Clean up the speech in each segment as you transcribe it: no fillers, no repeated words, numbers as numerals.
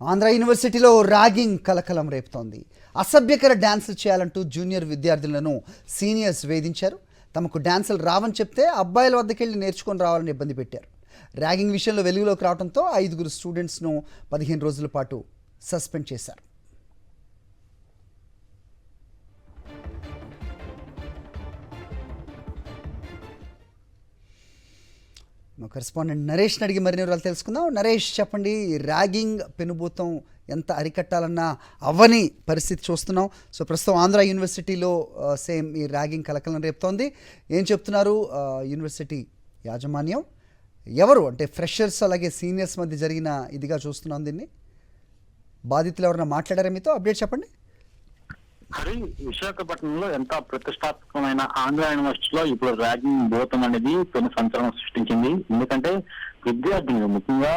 ఆంధ్ర యూనివర్సిటీలో ర్యాగింగ్ కలకలం రేపుతోంది. అసభ్యకర డ్యాన్సులు చేయాలంటూ జూనియర్ విద్యార్థులను సీనియర్స్ వేధించారు. తమకు డ్యాన్సులు రావని చెప్తే అబ్బాయిల వద్దకెళ్ళి నేర్చుకొని రావాలని ఇబ్బంది పెట్టారు. ర్యాగింగ్ విషయంలో వెలుగులోకి రావడంతో 5 స్టూడెంట్స్ను 15 రోజుల పాటు సస్పెండ్ చేశారు. మా కరెస్పాండెంట్ నరేష్ని అడిగి మరిన్ని వివరాలు తెలుసుకుందాం. నరేష్, చెప్పండి, ర్యాగింగ్ పెనుభూతం ఎంత అరికట్టాలన్నా అవ్వని పరిస్థితి చూస్తున్నాం. సో ప్రస్తుతం ఆంధ్ర యూనివర్సిటీలో సేమ్ ఈ ర్యాగింగ్ కలకలం రేపుతోంది. ఏం చెప్తున్నారు యూనివర్సిటీ యాజమాన్యం? ఎవరు అంటే ఫ్రెషర్స్ అలాగే సీనియర్స్ మధ్య జరిగిన ఇదిగా చూస్తున్నాం దీన్ని. బాధితులు ఎవరైనా మాట్లాడారా మీతో? అప్డేట్ చెప్పండి. హరి, విశాఖపట్నంలో ఎంత ప్రతిష్టాత్మకమైన ఆంధ్ర యూనివర్సిటీలో ఇప్పుడు ర్యాగింగ్ భూతం అనేది కొన్ని సంచలనం సృష్టించింది. ఎందుకంటే విద్యార్థులు, ముఖ్యంగా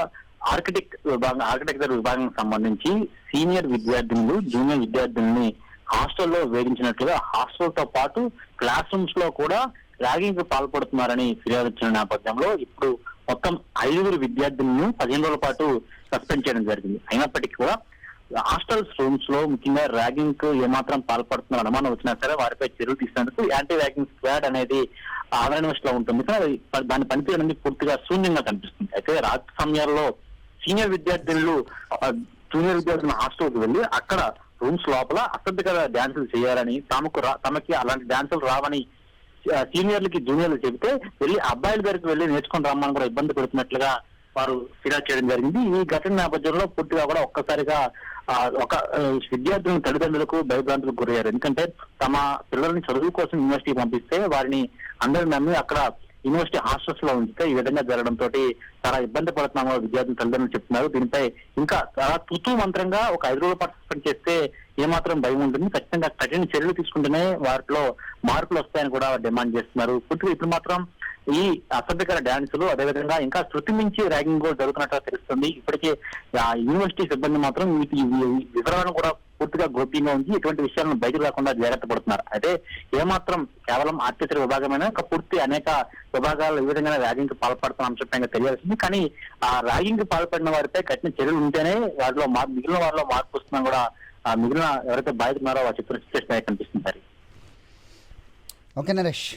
ఆర్కిటెక్చర్ విభాగానికి సంబంధించి సీనియర్ విద్యార్థినులు జూనియర్ విద్యార్థుల్ని హాస్టల్లో వేధించినట్లుగా హాస్టల్తో పాటు క్లాస్ రూమ్స్ లో కూడా ర్యాగింగ్ కు పాల్పడుతున్నారని ఫిర్యాదు వచ్చిన నేపథ్యంలో ఇప్పుడు మొత్తం 5 విద్యార్థులను 15 రోజుల పాటు సస్పెండ్ చేయడం జరిగింది. అయినప్పటికీ కూడా హాస్టల్స్ రూమ్స్ లో ముఖ్యంగా ర్యాగింగ్ కు ఏమాత్రం పాల్పడుతున్న అనుమానం వచ్చినా సరే వారిపై చర్యలు తీసుకునేందుకు యాంటీ ర్యాగింగ్ స్క్వాడ్ అనేది ఆంధ్ర యూనివర్సిటీలో ఉంటుంది. కానీ దాని పనితీరు అనేది పూర్తిగా శూన్యంగా కనిపిస్తుంది. అయితే రాత్రి సమయాల్లో సీనియర్ విద్యార్థులు జూనియర్ విద్యార్థుల హాస్టల్కి వెళ్ళి అక్కడ రూమ్స్ లోపల అసభ్యకర డ్యాన్సులు చేయాలని, తమకి అలాంటి డ్యాన్సులు రావని సీనియర్లకి జూనియర్లు చెబితే వెళ్ళి అబ్బాయిల దగ్గరికి వెళ్ళి నేర్చుకుని రమ్మని కూడా ఇబ్బంది పెడుతున్నట్లుగా వారు ఫిర్యాదు చేయడం జరిగింది. ఈ ఘటన నేపథ్యంలో పూర్తిగా కూడా ఒక్కసారిగా ఒక విద్యార్థుల తల్లిదండ్రులకు భయభ్రాంతులకు గురయ్యారు. ఎందుకంటే తమ పిల్లల్ని చదువు కోసం యూనివర్సిటీ పంపిస్తే వారిని అందరిని నమ్మి అక్కడ యూనివర్సిటీ హాస్టల్స్ లో ఉంచితే ఈ విధంగా జరగడంతో చాలా ఇబ్బంది పడుతున్నామో విద్యార్థులు తల్లిదండ్రులు చెప్తున్నారు. దీనిపై ఇంకా చాలా తుతు మంత్రంగా ఒక 5 రోజులు పార్టిసిపేట్ చేస్తే ఏమాత్రం భయం ఉంటుంది, ఖచ్చితంగా కఠిన చర్యలు తీసుకుంటేనే వాటిలో మార్పులు వస్తాయని కూడా డిమాండ్ చేస్తున్నారు. పూర్తిగా ఇప్పుడు మాత్రం ఈ అసభ్యకర డ్యాన్సులు, అదేవిధంగా ఇంకా శృతి మించి ర్యాగింగ్ కూడా జరుగుతున్నట్టు తెలుస్తుంది. ఇప్పటికే యూనివర్సిటీ సిబ్బంది మాత్రం వీటి వివరాలను కూడా పూర్తిగా గోప్యంగా ఉంచి ఇటువంటి విషయాలను బయటకు రాకుండా జాగ్రత్త పడుతున్నారు. అయితే ఏమాత్రం కేవలం ఆర్కిటెక్చర్ విభాగమైన ఒక పూర్తి అనేక విభాగాలు ఈ విధంగా ర్యాగింగ్ కి పాల్పడుతున్న అంశంపై తెలియాల్సింది. కానీ ఆ ర్యాగింగ్ కి పాల్పడిన వారిపై కఠిన చర్యలు ఉంటేనే వారిలో మిగిలిన వారిలో మార్పు వస్తుందని కూడా మిగిలిన ఎవరైతే బాధితున్నారో వారి చిత్ర కనిపిస్తుంది. ఓకే నరేష్.